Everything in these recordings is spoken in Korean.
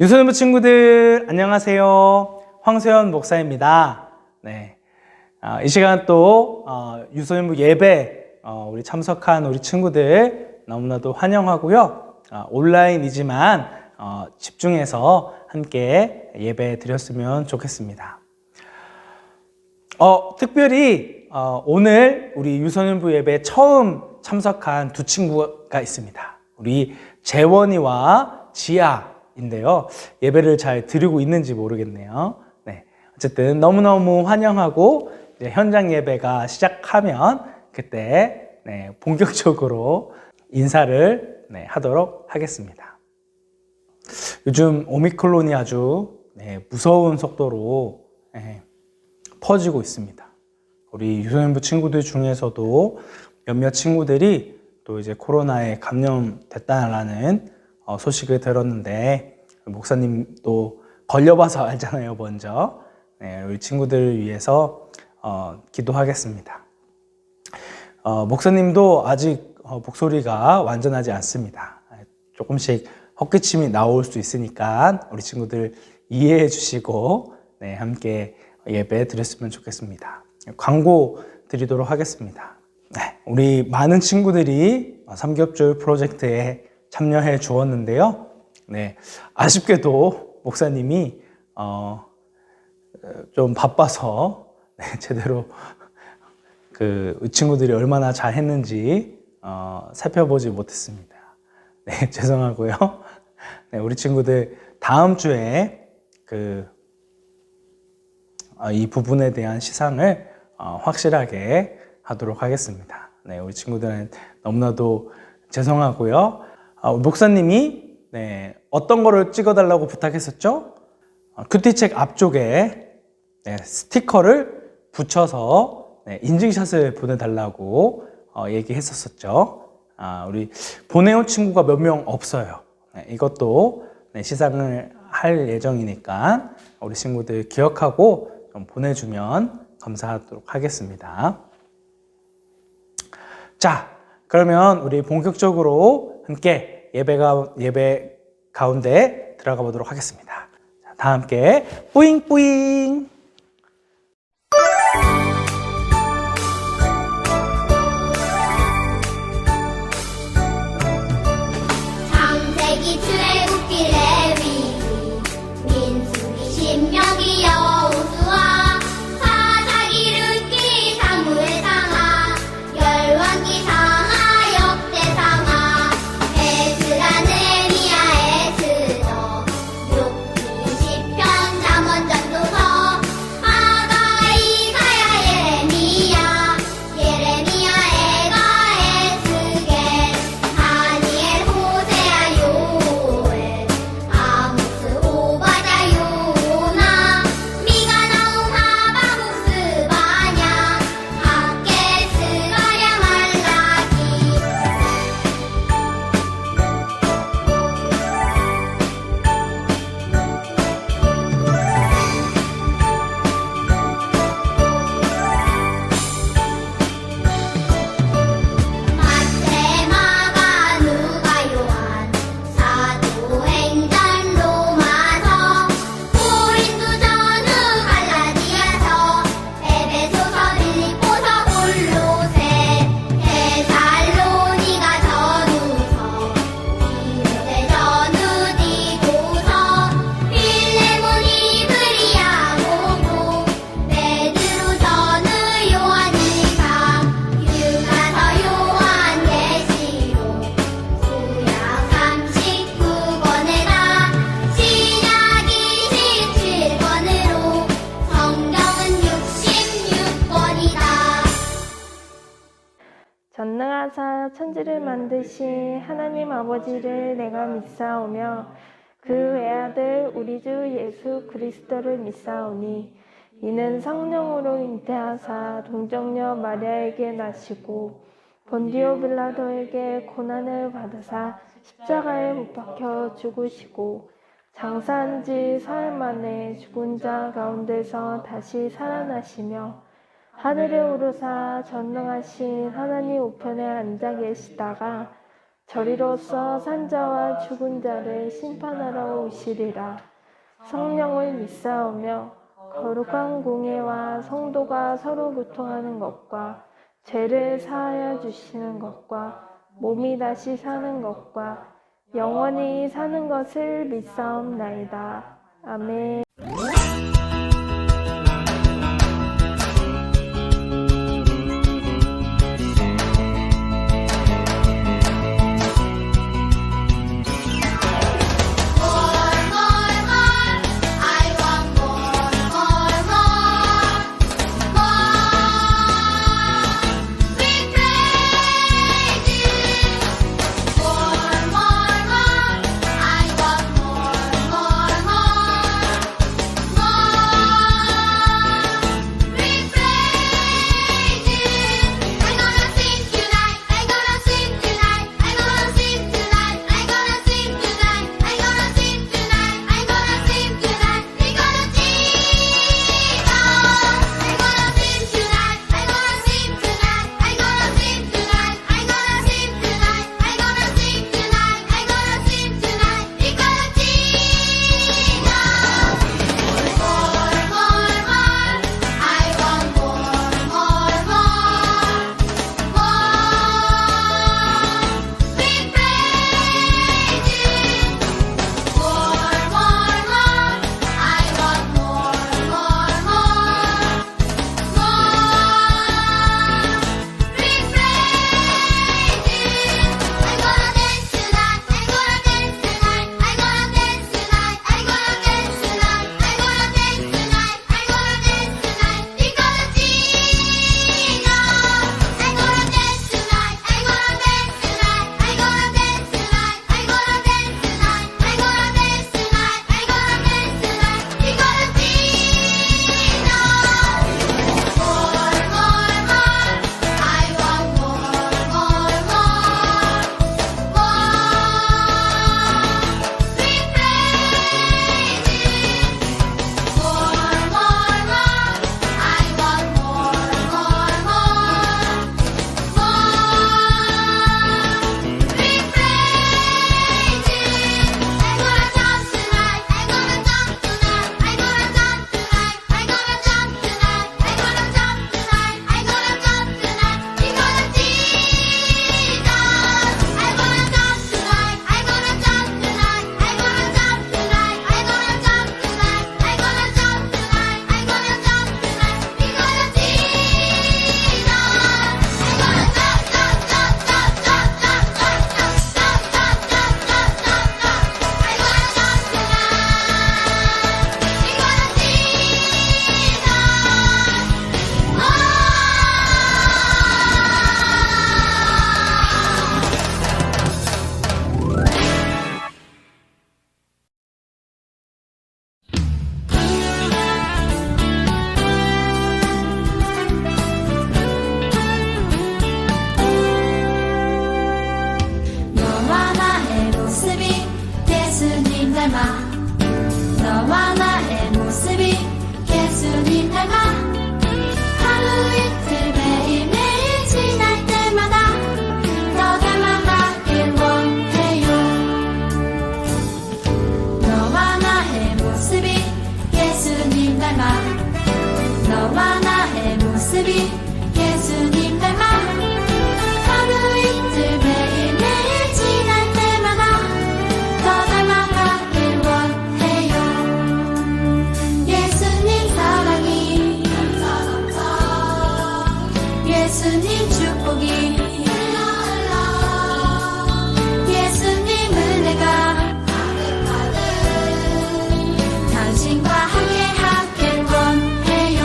유소년부 친구들 안녕하세요. 황소연 목사입니다. 네, 이 시간 또 유소년부 예배 우리 참석한 우리 친구들 너무나도 환영하고요. 온라인이지만 집중해서 함께 예배 드렸으면 좋겠습니다. 특별히 오늘 우리 유소년부 예배 처음 참석한 두 친구가 있습니다. 우리 재원이와 지아인데요. 예배를 잘 드리고 있는지 모르겠네요. 네, 어쨌든 너무너무 환영하고 이제 현장 예배가 시작하면 그때 본격적으로 인사를 하도록 하겠습니다. 요즘 오미크론이 아주 무서운 속도로 퍼지고 있습니다. 우리 유소년부 친구들 중에서도 몇몇 친구들이 또 이제 코로나에 감염됐다라는 소식을 들었는데, 목사님도 걸려봐서 알잖아요. 먼저 우리 친구들을 위해서 기도하겠습니다. 목사님도 아직 목소리가 완전하지 않습니다. 조금씩 헛기침이 나올 수 있으니까 우리 친구들 이해해 주시고 함께 예배 드렸으면 좋겠습니다. 광고 드리도록 하겠습니다. 우리 많은 친구들이 삼겹줄 프로젝트에 참여해 주었는데요. 아쉽게도 목사님이 좀 바빠서 제대로 그 친구들이 얼마나 잘했는지 살펴보지 못했습니다. 죄송하고요. 우리 친구들 다음 주에 이 부분에 대한 시상을 확실하게 하도록 하겠습니다. 우리 친구들은 너무나도 죄송하고요. 목사님이 어떤 거를 찍어달라고 부탁했었죠? 큐티책 앞쪽에 스티커를 붙여서 인증샷을 보내달라고 얘기했었죠. 우리 보내온 친구가 몇 명 없어요. 이것도 시상을 할 예정이니까 우리 친구들 기억하고 좀 보내주면 감사하도록 하겠습니다. 자, 그러면 우리 본격적으로 함께 예배 가운데 들어가 보도록 하겠습니다. 자, 다 함께 뿌잉뿌잉. 창세기 출애굽기 레위기 민수기 신명기 여호수아 사사기 룻기 사무엘상하 열왕기 상하 역대상하 에스라 느헤미야 에스더 욥기 시편 잠언 전도서 하가 이사야 예레미야 애가 에스겔 다니엘 호세아 요엘 아모스 오바댜 요나 미가 나움 하바국 스바냐 학개 스가랴 말라기 마태 마가 누가 요한 사도행전 로마서 고린도 전후 갈라디아서 에베소서 빌립보서 골로새 데살로니가 전후서 디모데 전후 디도서 필레몬 이브리야 고고 베드로 전후 요한일서 유가서 요한계시록 구약 39권에다 신약 27권으로 성경은 66권이다. 전능하사 천지를 만드신 하나님 아버지를 내가 믿사오며 그 외아들 우리 주 예수 그리스도를 믿사오니 이는 성령으로 잉태하사 동정녀 마리아에게 나시고 본디오 빌라도에게 고난을 받으사 십자가에 못 박혀 죽으시고 장사한 지 사흘 만에 죽은 자 가운데서 다시 살아나시며 하늘에 오르사 전능하신 하나님 우편에 앉아 계시다가 저리로서 산자와 죽은 자를 심판하러 오시리라. 성령을 믿사오며 거룩한 공예와 성도가 서로 교통하는 것과 죄를 사하여 주시는 것과 몸이 다시 사는 것과 영원히 사는 것을 믿사옵나이다. 아멘. 너와 나의 모습이 예수님 닮아 하루 이틀 매일매일 지날 때마다 더 닮아가길 원해요. 너와 나의 모습이 예수님 닮아 너와 나의 모습이 예수님 닮아 하루 이틀 매일매일 지날 때마다 더 닮아가길 원해요. 예수님 사랑이 예수님 축복이 예수님 은혜가 당신과 함께 하길 원해요.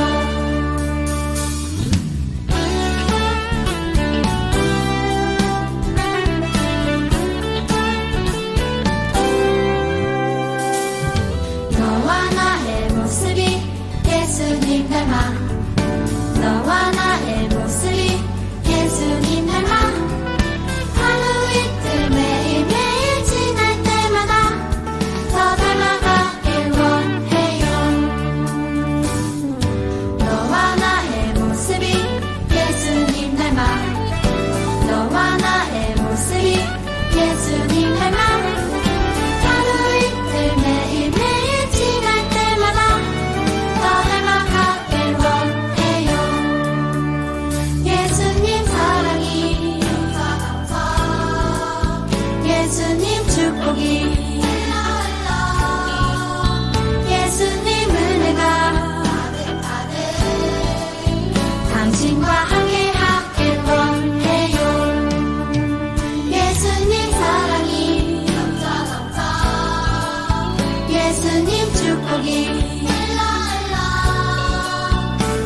너와 나의 모습이 예수님 닮아 너와 나의 모습이 예수님 닮아 하루 이틀 매일매일 지날 때마다 더 닮아가길 원해요. 너와 나의 모습이 예수님 닮아 너와 나의 모습이 여기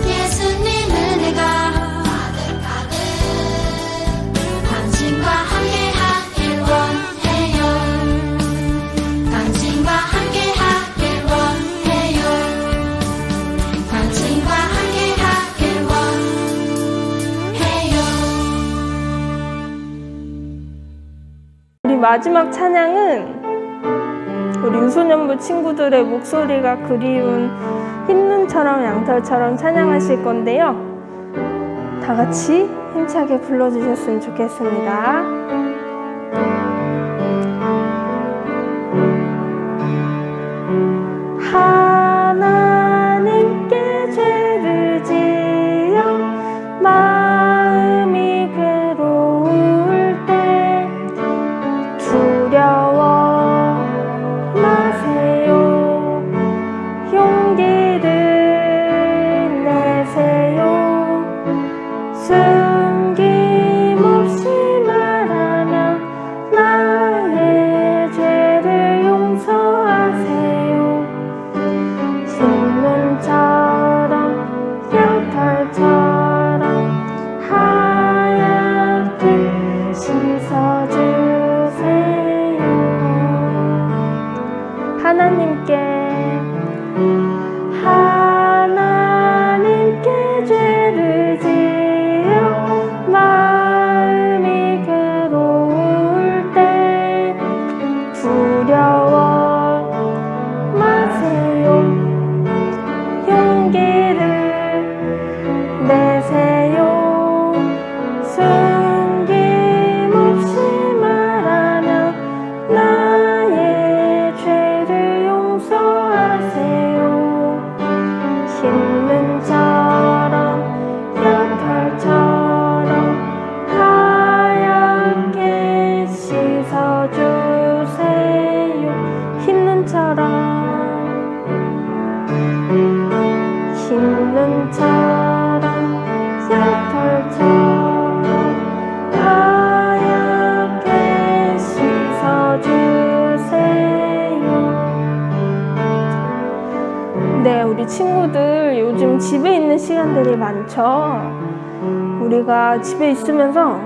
예수님 은혜가 가득가득 당신과 함께 하길 원해요. 당신과 함께 하길 원해요. 당신과 함께 하길 원해요. 우리 마지막 찬양은 우리 유소년부 친구들의 목소리가 그리운 흰눈처럼 양털처럼 찬양하실 건데요. 다 같이 힘차게 불러주셨으면 좋겠습니다. 하나님께 죄를 지어 마음이 괴로울 때 두려워 마세요. 용기를 내세요. 숨김없이 말하며 나의 죄를 용서하세요. 흰눈처럼 양털처럼 하얗게 씻어주세요. 하나님께 죄를 지어 마음이 괴로울 때 두려워 마세요. 용기를 내세요. 숨김없이 말하며 나의 죄를 용서하세요. 흰눈처럼 양털처럼 하얗게 씻어주세요. 흰눈처럼 양털처럼 하얗게 씻어주세요. 네, 우리 친구들 요즘 집에 있는 시간들이 많죠. 우리가 집에 있으면서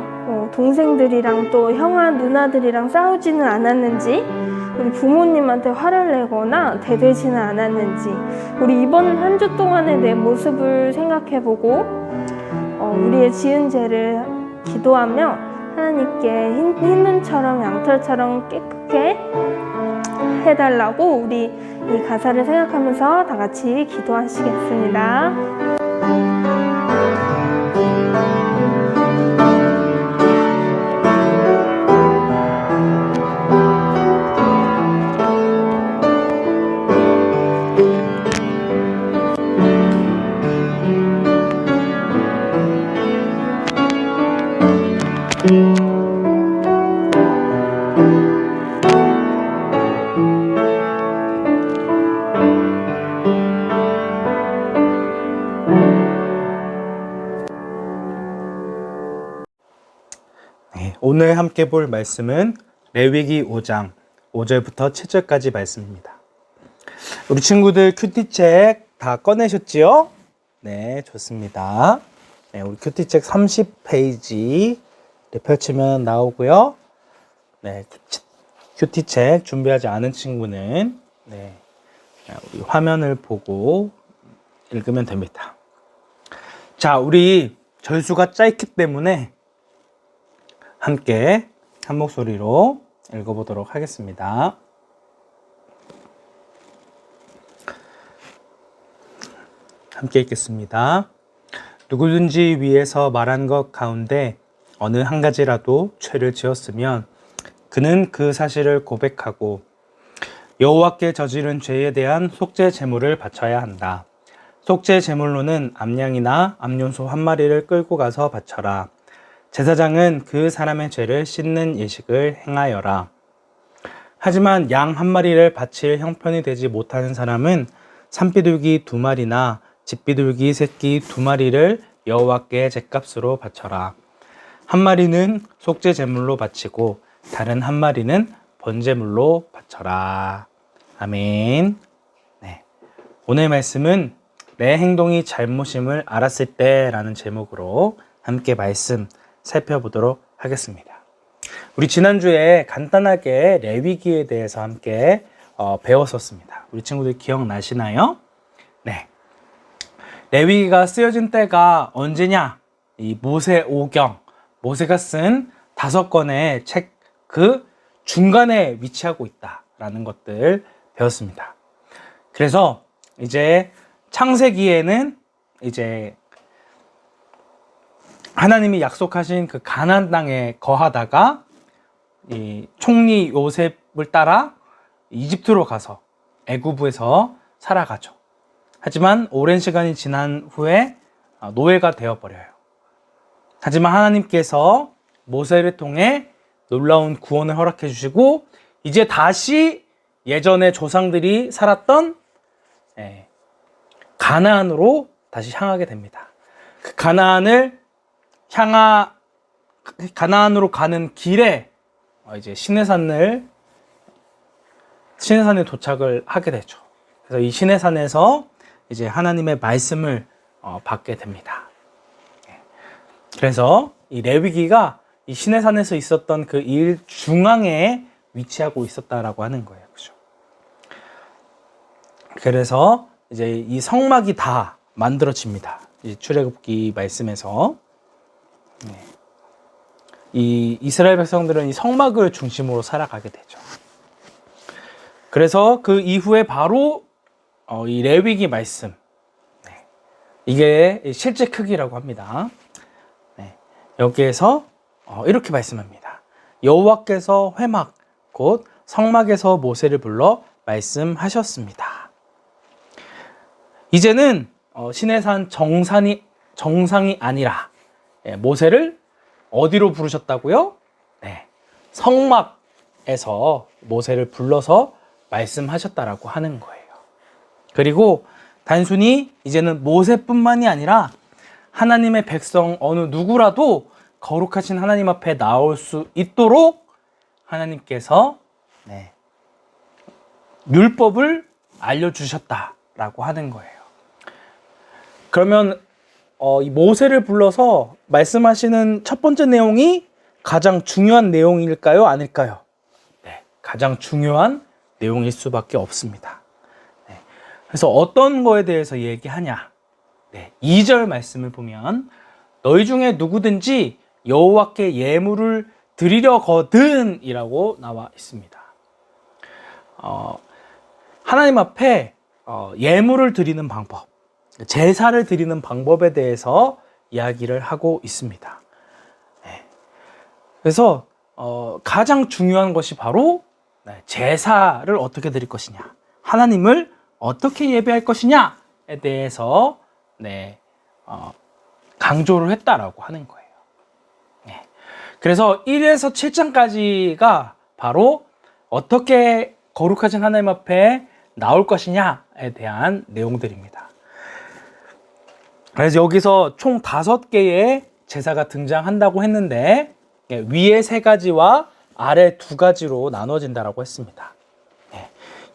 동생들이랑 또 형아 누나들이랑 싸우지는 않았는지, 우리 부모님한테 화를 내거나 대들지는 않았는지, 우리 이번 한 주 동안의 내 모습을 생각해보고 우리의 지은 죄를 기도하며 하나님께 흰눈처럼 양털처럼 깨끗게 해달라고 우리 이 가사를 생각하면서 다 같이 기도하시겠습니다. 오늘 함께 볼 말씀은 레위기 5장 5절부터 7절까지 말씀입니다. 우리 친구들 큐티책 다 꺼내셨지요? 네, 좋습니다. 네, 우리 큐티책 30페이지 펼치면 나오고요. 네, 큐티책 준비하지 않은 친구는 우리 화면을 보고 읽으면 됩니다. 자, 우리 절수가 짧기 때문에 함께 한 목소리로 읽어보도록 하겠습니다. 함께 읽겠습니다. 누구든지 위에서 말한 것 가운데 어느 한 가지라도 죄를 지었으면 그는 그 사실을 고백하고 여호와께 저지른 죄에 대한 속죄 제물을 바쳐야 한다. 속죄 제물로는 암양이나 암염소 한 마리를 끌고 가서 바쳐라. 제사장은 그 사람의 죄를 씻는 예식을 행하여라. 하지만 양 한 마리를 바칠 형편이 되지 못하는 사람은 산비둘기 2마리나 집비둘기 새끼 2마리를 여호와께 제값으로 바쳐라. 한 마리는 속죄 제물로 바치고 다른 한 마리는 번제물로 바쳐라. 아멘. 네, 오늘 말씀은 내 행동이 잘못임을 알았을 때라는 제목으로 함께 말씀 살펴보도록 하겠습니다. 우리 지난주에 간단하게 레위기에 대해서 함께 배웠었습니다. 우리 친구들 기억나시나요? 네. 레위기가 쓰여진 때가 언제냐? 이 모세오경, 모세가 쓴 5권의 책 그 중간에 위치하고 있다라는 것들 배웠습니다. 그래서 이제 창세기에는 이제 하나님이 약속하신 그 가나안 땅에 거하다가 이 총리 요셉을 따라 이집트로 가서 애굽에서 살아가죠. 하지만 오랜 시간이 지난 후에 노예가 되어버려요. 하지만 하나님께서 모세를 통해 놀라운 구원을 허락해 주시고 이제 다시 예전에 조상들이 살았던 가나안으로 다시 향하게 됩니다. 그 가나안으로 가는 길에 이제 시내산에 도착을 하게 되죠. 그래서 이 시내산에서 이제 하나님의 말씀을 받게 됩니다. 그래서 이 레위기가 이 시내산에서 있었던 그 일 중앙에 위치하고 있었다라고 하는 거예요. 그죠? 그래서 이제 이 성막이 다 만들어집니다. 이 출애굽기 말씀에서 이 이스라엘 백성들은 이 성막을 중심으로 살아가게 되죠. 그래서 그 이후에 바로 이 레위기 말씀, 이게 실제 크기라고 합니다. 여기에서 이렇게 말씀합니다. 여호와께서 회막 곧 성막에서 모세를 불러 말씀하셨습니다. 이제는 시내산 정상이 아니라 모세를 어디로 부르셨다고요? 네, 성막에서 모세를 불러서 말씀하셨다라고 하는 거예요. 그리고 단순히 이제는 모세뿐만이 아니라 하나님의 백성 어느 누구라도 거룩하신 하나님 앞에 나올 수 있도록 하나님께서 율법을 알려주셨다라고 하는 거예요. 그러면 이 모세를 불러서 말씀하시는 첫 번째 내용이 가장 중요한 내용일까요? 아닐까요? 네, 가장 중요한 내용일 수밖에 없습니다. 그래서 어떤 거에 대해서 얘기하냐? 2절 말씀을 보면 너희 중에 누구든지 여호와께 예물을 드리려거든 이라고 나와 있습니다. 하나님 앞에 예물을 드리는 방법, 제사를 드리는 방법에 대해서 이야기를 하고 있습니다. 그래서 가장 중요한 것이 바로 제사를 어떻게 드릴 것이냐, 하나님을 어떻게 예배할 것이냐에 대해서 강조를 했다라고 하는 거예요. 그래서 1에서 7장까지가 바로 어떻게 거룩하신 하나님 앞에 나올 것이냐에 대한 내용들입니다. 그래서 여기서 총 5개의 제사가 등장한다고 했는데 위에 3가지와 아래 2가지로 나눠진다라고 했습니다.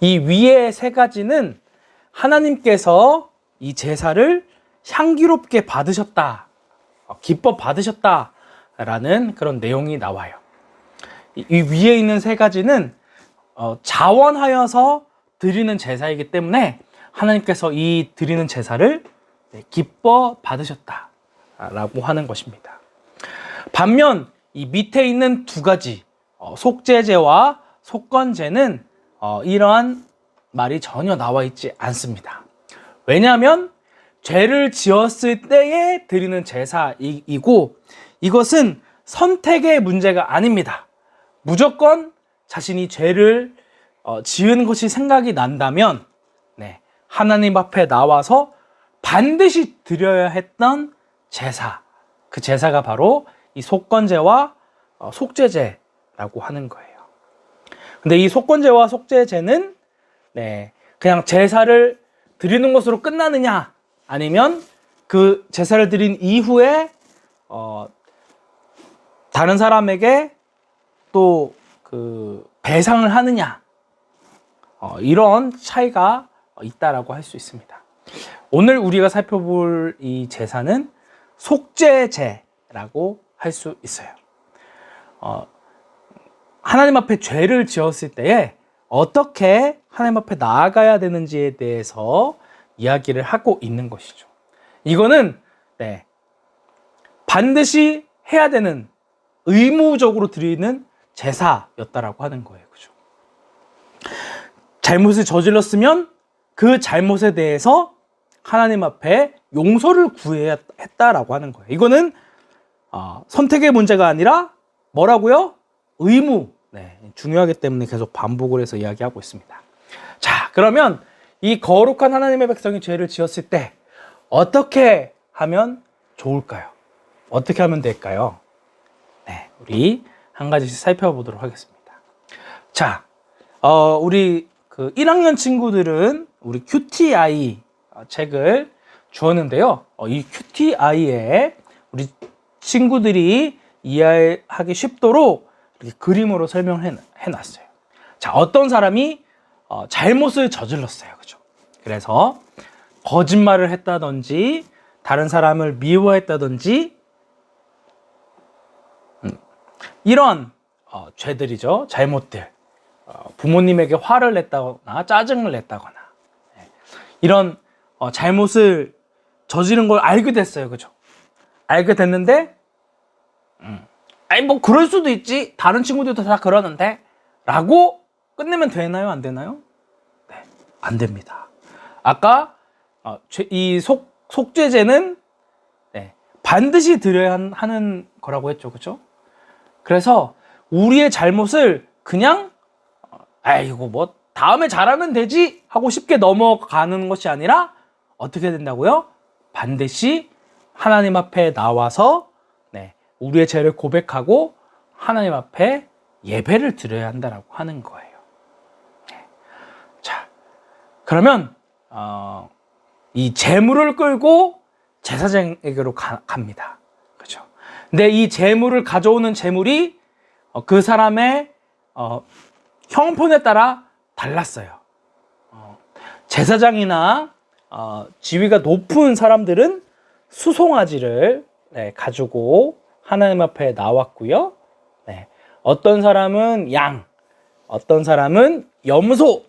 이 위에 3가지는 하나님께서 이 제사를 향기롭게 받으셨다, 기뻐 받으셨다라는 그런 내용이 나와요. 이 위에 있는 3가지는 자원하여서 드리는 제사이기 때문에 하나님께서 이 드리는 제사를 기뻐 받으셨다라고 하는 것입니다. 반면 이 밑에 있는 2가지 속죄제와 속건제는 이러한 말이 전혀 나와 있지 않습니다. 왜냐하면 죄를 지었을 때에 드리는 제사이고 이것은 선택의 문제가 아닙니다. 무조건 자신이 죄를 지은 것이 생각이 난다면 하나님 앞에 나와서 반드시 드려야 했던 제사, 그 제사가 바로 이 속건제와 속죄제라고 하는 거예요. 근데 이 속건제와 속죄제는 그냥 제사를 드리는 것으로 끝나느냐, 아니면 그 제사를 드린 이후에 다른 사람에게 또 그 배상을 하느냐, 이런 차이가 있다라고 할 수 있습니다. 오늘 우리가 살펴볼 이 제사는 속죄제라고 할 수 있어요. 하나님 앞에 죄를 지었을 때에 어떻게 하나님 앞에 나아가야 되는지에 대해서 이야기를 하고 있는 것이죠. 이거는 반드시 해야 되는, 의무적으로 드리는 제사였다라고 하는 거예요. 그죠? 잘못을 저질렀으면 그 잘못에 대해서 하나님 앞에 용서를 구해야 했다라고 하는 거예요. 이거는 선택의 문제가 아니라 뭐라고요? 의무. 중요하기 때문에 계속 반복을 해서 이야기하고 있습니다. 자, 그러면 이 거룩한 하나님의 백성이 죄를 지었을 때 어떻게 하면 좋을까요? 어떻게 하면 될까요? 우리 한 가지씩 살펴보도록 하겠습니다. 자, 우리 그 1학년 친구들은 우리 QTI 책을 주었는데요. 이 QTI에 우리 친구들이 이해하기 쉽도록 이렇게 그림으로 설명을 해놨어요. 자, 어떤 사람이 잘못을 저질렀어요. 그죠? 그래서 거짓말을 했다든지, 다른 사람을 미워했다든지, 이런 죄들이죠. 잘못들. 부모님에게 화를 냈다거나 짜증을 냈다거나, 이런 잘못을 저지른 걸 알게 됐어요. 그죠? 알게 됐는데 아니 뭐 그럴 수도 있지, 다른 친구들도 다 그러는데 라고 끝내면 되나요? 안 되나요? 안 됩니다. 아까 이 속죄제는 반드시 드려야 하는 거라고 했죠. 그죠? 그래서 우리의 잘못을 그냥 아이고 뭐 다음에 잘하면 되지 하고 쉽게 넘어가는 것이 아니라 어떻게 된다고요? 반드시 하나님 앞에 나와서 우리의 죄를 고백하고 하나님 앞에 예배를 드려야 한다라고 하는 거예요. 자, 그러면 이 제물을 끌고 제사장에게로 갑니다. 그렇죠? 근데 이 제물을 가져오는 제물이 그 사람의 형편에 따라 달랐어요. 제사장이나 지위가 높은 사람들은 수송아지를 가지고 하나님 앞에 나왔고요. 어떤 사람은 양, 어떤 사람은 염소,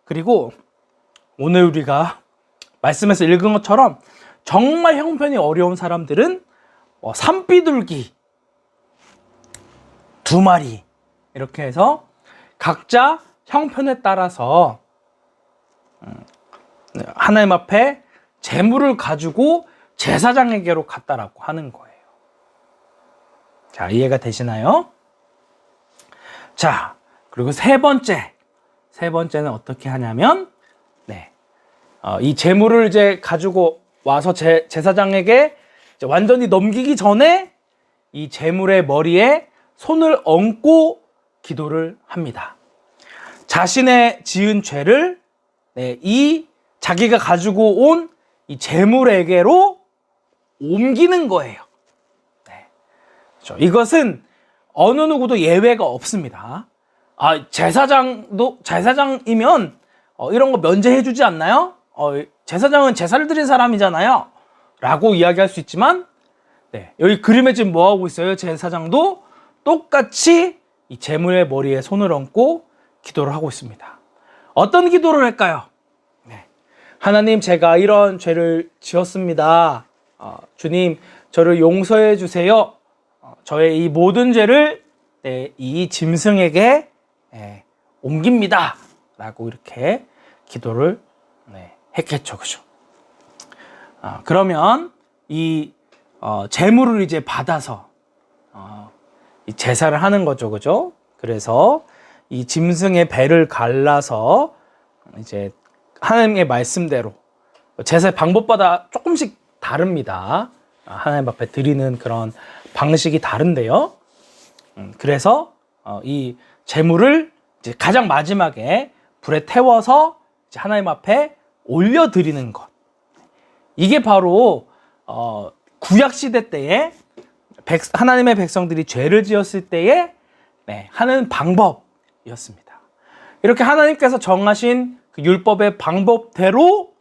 그리고 오늘 우리가 말씀에서 읽은 것처럼 정말 형편이 어려운 사람들은 산비둘기 2마리 이렇게 해서 각자 형편에 따라서 하나님 앞에 제물을 가지고 제사장에게로 갔다라고 하는 거예요. 자, 이해가 되시나요? 자, 그리고 세 번째는 어떻게 하냐면, 이 제물을 이제 가지고 와서 제사장에게 이제 완전히 넘기기 전에 이 제물의 머리에 손을 얹고 기도를 합니다. 자신의 지은 죄를 이 자기가 가지고 온 이 제물에게로 옮기는 거예요. 그렇죠? 이것은 어느 누구도 예외가 없습니다. 제사장이면 이런 거 면제해주지 않나요? 제사장은 제사를 드린 사람이잖아요. 라고 이야기할 수 있지만, 여기 그림에 지금 뭐 하고 있어요? 제사장도 똑같이 이 제물의 머리에 손을 얹고 기도를 하고 있습니다. 어떤 기도를 할까요? 하나님, 제가 이런 죄를 지었습니다. 주님, 저를 용서해 주세요. 저의 이 모든 죄를 이 짐승에게 옮깁니다. 라고 이렇게 기도를 했겠죠. 그죠? 그러면 이 제물을 이제 받아서 이 제사를 하는 거죠. 그죠? 그래서 이 짐승의 배를 갈라서 이제 하나님의 말씀대로, 제사의 방법마다 조금씩 다릅니다. 하나님 앞에 드리는 그런 방식이 다른데요. 그래서 이 제물을 이제 가장 마지막에 불에 태워서 이제 하나님 앞에 올려드리는 것. 이게 바로 구약 시대 때에 하나님의 백성들이 죄를 지었을 때에 하는 방법이었습니다. 이렇게 하나님께서 정하신 그 율법의 방법대로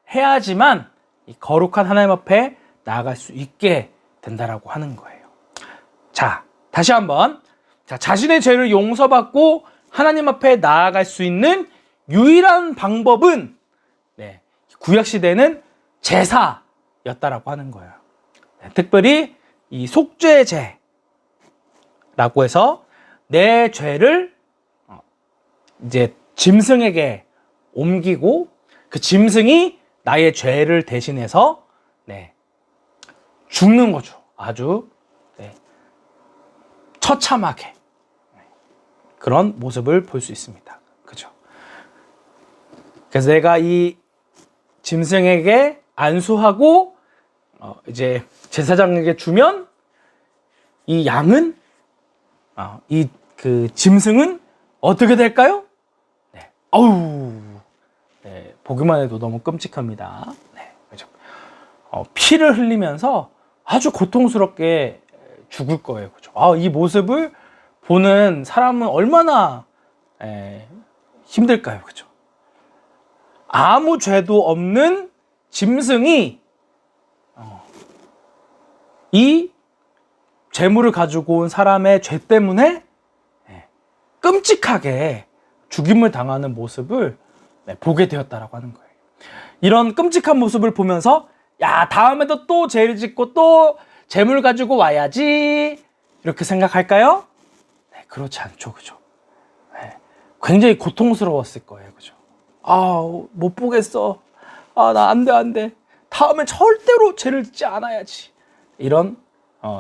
해야지만 이 거룩한 하나님 앞에 나아갈 수 있게 된다라고 하는 거예요. 자, 다시 한번. 자, 자신의 죄를 용서받고 하나님 앞에 나아갈 수 있는 유일한 방법은 구약 시대는 제사였다라고 하는 거예요. 특별히 이 속죄제라고 해서 내 죄를 이제 짐승에게 옮기고 그 짐승이 나의 죄를 대신해서 죽는 거죠. 아주 처참하게 그런 모습을 볼 수 있습니다. 그죠? 그래서 내가 이 짐승에게 안수하고 이제 제사장에게 주면 이 양은 이 그 짐승은 어떻게 될까요? 보기만 해도 너무 끔찍합니다. 그죠? 피를 흘리면서 아주 고통스럽게 죽을 거예요. 그죠? 이 모습을 보는 사람은 얼마나 힘들까요? 그죠? 아무 죄도 없는 짐승이 이 죄물을 가지고 온 사람의 죄 때문에 끔찍하게 죽임을 당하는 모습을 보게 되었다라고 하는 거예요. 이런 끔찍한 모습을 보면서 야, 다음에도 또 죄를 짓고 또 죄물 가지고 와야지 이렇게 생각할까요? 그렇지 않죠. 그죠? 굉장히 고통스러웠을 거예요. 그죠? 못 보겠어. 나 안 돼. 다음엔 절대로 죄를 짓지 않아야지. 이런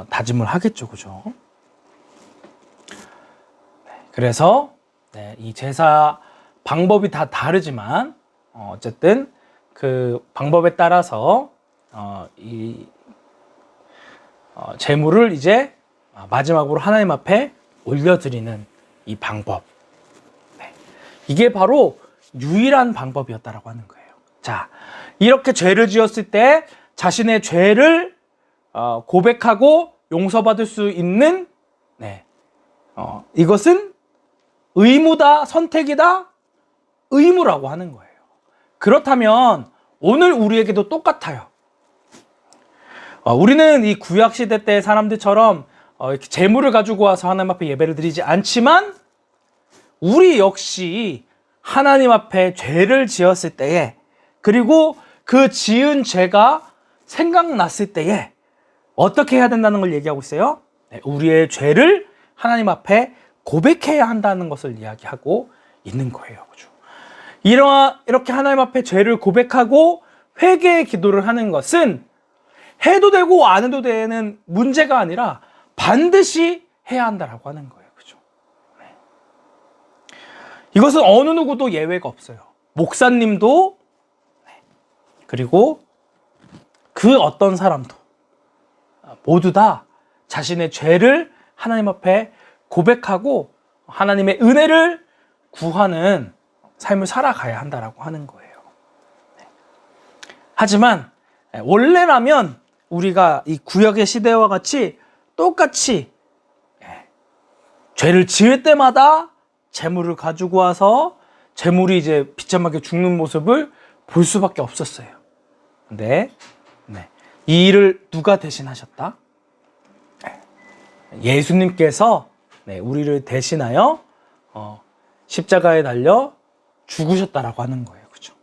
다짐을 하겠죠. 그죠? 그래서 이 제사 방법이 다 다르지만 어쨌든 그 방법에 따라서 이 제물을 이제 마지막으로 하나님 앞에 올려드리는 이 방법, 이게 바로 유일한 방법이었다라고 하는 거예요. 자, 이렇게 죄를 지었을 때 자신의 죄를 고백하고 용서받을 수 있는 이것은 의무다, 선택이다, 의무라고 하는 거예요. 그렇다면 오늘 우리에게도 똑같아요. 우리는 이 구약 시대 때 사람들처럼 이렇게 제물을 가지고 와서 하나님 앞에 예배를 드리지 않지만 우리 역시 하나님 앞에 죄를 지었을 때에, 그리고 그 지은 죄가 생각났을 때에 어떻게 해야 된다는 걸 얘기하고 있어요. 우리의 죄를 하나님 앞에 고백해야 한다는 것을 이야기하고 있는 거예요. 그죠? 이렇게 하나님 앞에 죄를 고백하고 회개의 기도를 하는 것은 해도 되고 안 해도 되는 문제가 아니라 반드시 해야 한다라고 하는 거예요. 그죠? 이것은 어느 누구도 예외가 없어요. 목사님도, 그리고 그 어떤 사람도 모두 다 자신의 죄를 하나님 앞에 고백하고 하나님의 은혜를 구하는 삶을 살아가야 한다라고 하는 거예요. 하지만 원래라면 우리가 이 구약의 시대와 같이 똑같이 죄를 지을 때마다 재물을 가지고 와서 재물이 이제 비참하게 죽는 모습을 볼 수밖에 없었어요. 근데 이 일을 누가 대신하셨다? 예수님께서 우리를 대신하여 십자가에 달려 죽으셨다라고 하는 거예요. 그죠?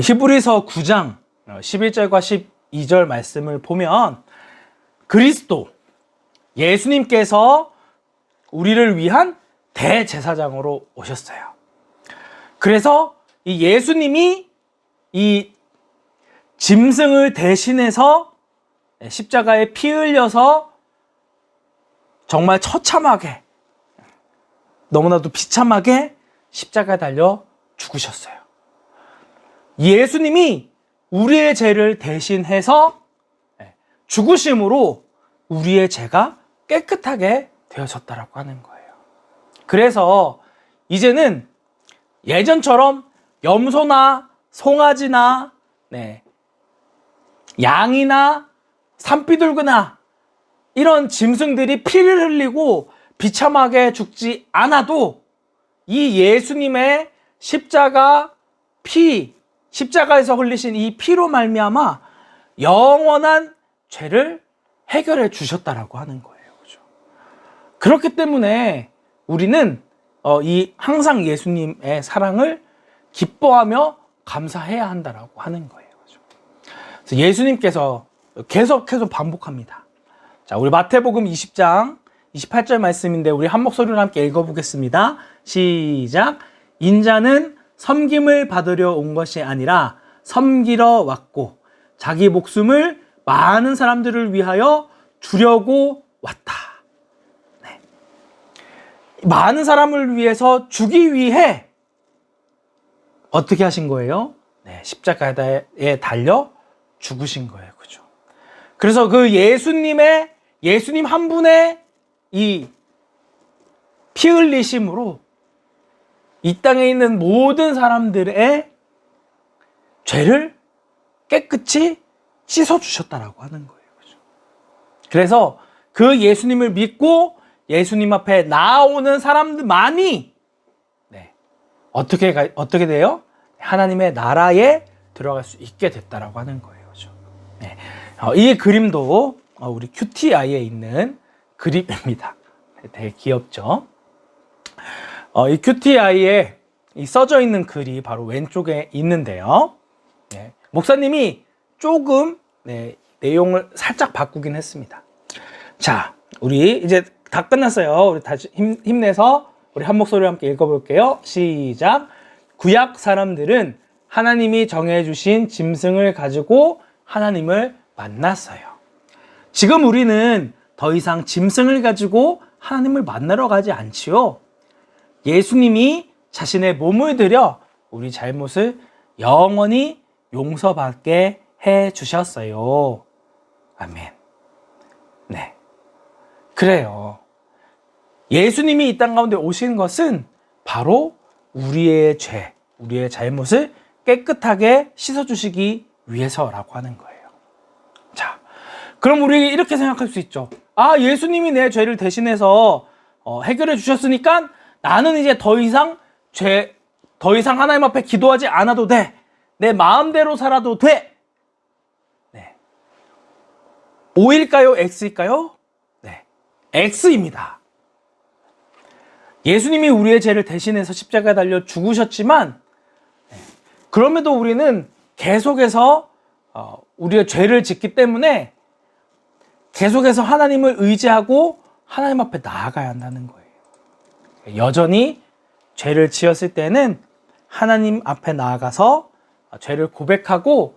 히브리서 9장 11절과 12절 말씀을 보면 그리스도 예수님께서 우리를 위한 대제사장으로 오셨어요. 그래서 이 예수님이 이 짐승을 대신해서 십자가에 피 흘려서 정말 처참하게, 너무나도 비참하게 십자가에 달려 죽으셨어요. 예수님이 우리의 죄를 대신해서 죽으심으로 우리의 죄가 깨끗하게 되어졌다라고 하는 거예요. 그래서 이제는 예전처럼 염소나 송아지나 양이나 산비둘기나 이런 짐승들이 피를 흘리고 비참하게 죽지 않아도 이 예수님의 십자가 피, 십자가에서 흘리신 이 피로 말미암아 영원한 죄를 해결해 주셨다라고 하는 거예요. 그죠? 그렇기 때문에 우리는 항상 예수님의 사랑을 기뻐하며 감사해야 한다라고 하는 거예요. 그죠? 그래서 예수님께서 계속해서 반복합니다. 자, 우리 마태복음 20장 28절 말씀인데 우리 한 목소리로 함께 읽어보겠습니다. 시작. 인자는 섬김을 받으려 온 것이 아니라 섬기러 왔고 자기 목숨을 많은 사람들을 위하여 주려고 왔다. 네. 많은 사람을 위해서 주기 위해 어떻게 하신 거예요? 네, 십자가에 달려 죽으신 거예요. 그죠? 그래서 그 예수님 한 분의 이 피 흘리심으로 이 땅에 있는 모든 사람들의 죄를 깨끗이 씻어주셨다라고 하는 거예요. 그죠? 그래서 그 예수님을 믿고 예수님 앞에 나아오는 사람들만이 네, 어떻게 돼요? 하나님의 나라에 들어갈 수 있게 됐다라고 하는 거예요. 그죠? 네. 이 그림도 우리 QTI에 있는 그림입니다. 되게 귀엽죠? 이 QTI에 써져 있는 글이 바로 왼쪽에 있는데요. 네. 목사님이 조금 내용을 살짝 바꾸긴 했습니다. 자, 우리 이제 다 끝났어요. 우리 다시 힘내서 우리 한 목소리로 함께 읽어볼게요. 시작. 구약 사람들은 하나님이 정해주신 짐승을 가지고 하나님을 만났어요. 지금 우리는 더 이상 짐승을 가지고 하나님을 만나러 가지 않지요. 예수님이 자신의 몸을 들여 우리 잘못을 영원히 용서받게 해 주셨어요. 아멘. 네. 그래요. 예수님이 이 땅 가운데 오신 것은 바로 우리의 죄, 우리의 잘못을 깨끗하게 씻어주시기 위해서라고 하는 거예요. 자, 그럼 우리 이렇게 생각할 수 있죠. 아, 예수님이 내 죄를 대신해서 해결해 주셨으니까 나는 이제 더 이상 하나님 앞에 기도하지 않아도 돼. 내 마음대로 살아도 돼. 네. O일까요? X일까요? 네. X입니다. 예수님이 우리의 죄를 대신해서 십자가에 달려 죽으셨지만, 그럼에도 우리는 계속해서 우리의 죄를 짓기 때문에 계속해서 하나님을 의지하고 하나님 앞에 나아가야 한다는 거예요. 여전히 죄를 지었을 때는 하나님 앞에 나아가서 죄를 고백하고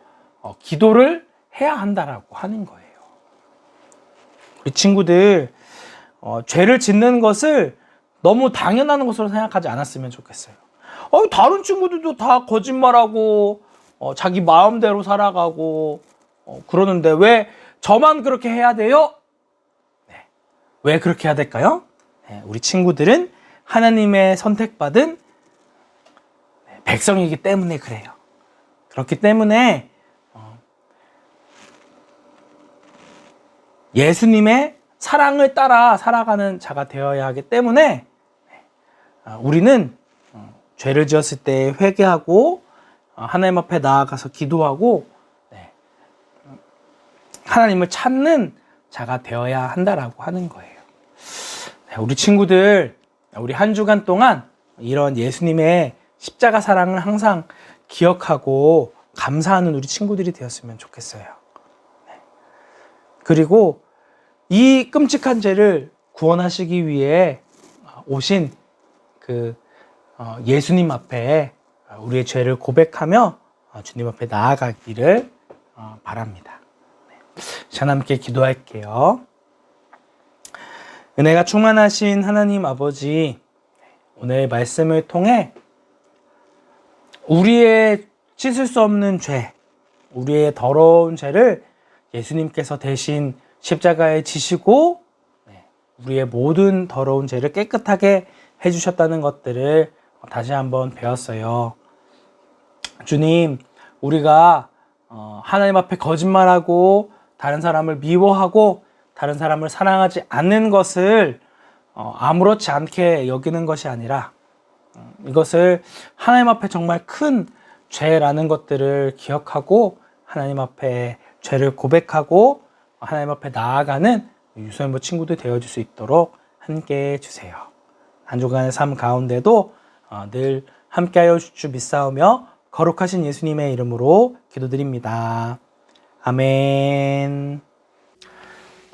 기도를 해야 한다라고 하는 거예요. 우리 친구들 죄를 짓는 것을 너무 당연한 것으로 생각하지 않았으면 좋겠어요. 다른 친구들도 다 거짓말하고 자기 마음대로 살아가고 그러는데 왜 저만 그렇게 해야 돼요? 네. 왜 그렇게 해야 될까요? 네, 우리 친구들은 하나님의 선택받은 백성이기 때문에 그래요. 그렇기 때문에 예수님의 사랑을 따라 살아가는 자가 되어야 하기 때문에 우리는 죄를 지었을 때 회개하고 하나님 앞에 나아가서 기도하고 하나님을 찾는 자가 되어야 한다라고 하는 거예요. 우리 친구들, 우리 한 주간 동안 이런 예수님의 십자가 사랑을 항상 기억하고 감사하는 우리 친구들이 되었으면 좋겠어요. 그리고 이 끔찍한 죄를 구원하시기 위해 오신 그 예수님 앞에 우리의 죄를 고백하며 주님 앞에 나아가기를 바랍니다. 자, 함께 기도할게요. 은혜가 충만하신 하나님 아버지, 오늘 말씀을 통해 우리의 씻을 수 없는 죄, 우리의 더러운 죄를 예수님께서 대신 십자가에 지시고 우리의 모든 더러운 죄를 깨끗하게 해주셨다는 것들을 다시 한번 배웠어요. 주님, 우리가 하나님 앞에 거짓말하고 다른 사람을 미워하고 다른 사람을 사랑하지 않는 것을 아무렇지 않게 여기는 것이 아니라 이것을 하나님 앞에 정말 큰 죄라는 것들을 기억하고 하나님 앞에 죄를 고백하고 하나님 앞에 나아가는 유소년부 친구들 되어줄 수 있도록 함께 해주세요. 한 주간의 삶 가운데도 늘 함께하여 주 믿사오며 거룩하신 예수님의 이름으로 기도드립니다. 아멘.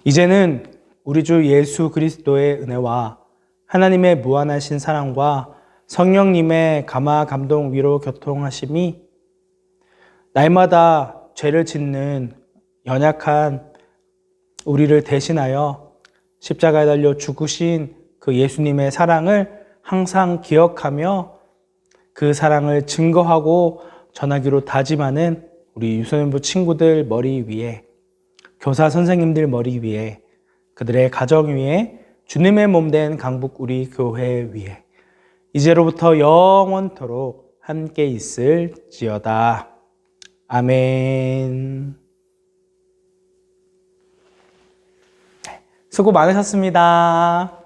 이제는 우리 주 예수 그리스도의 은혜와 하나님의 무한하신 사랑과 성령님의 감화 감동 위로 교통하심이 날마다 죄를 짓는 연약한 우리를 대신하여 십자가에 달려 죽으신 그 예수님의 사랑을 항상 기억하며 그 사랑을 증거하고 전하기로 다짐하는 우리 유소년부 친구들 머리 위에, 교사 선생님들 머리 위에, 그들의 가정 위에, 주님의 몸된 강북 우리 교회 위에 이제로부터 영원토록 함께 있을지어다. 아멘. 수고 많으셨습니다.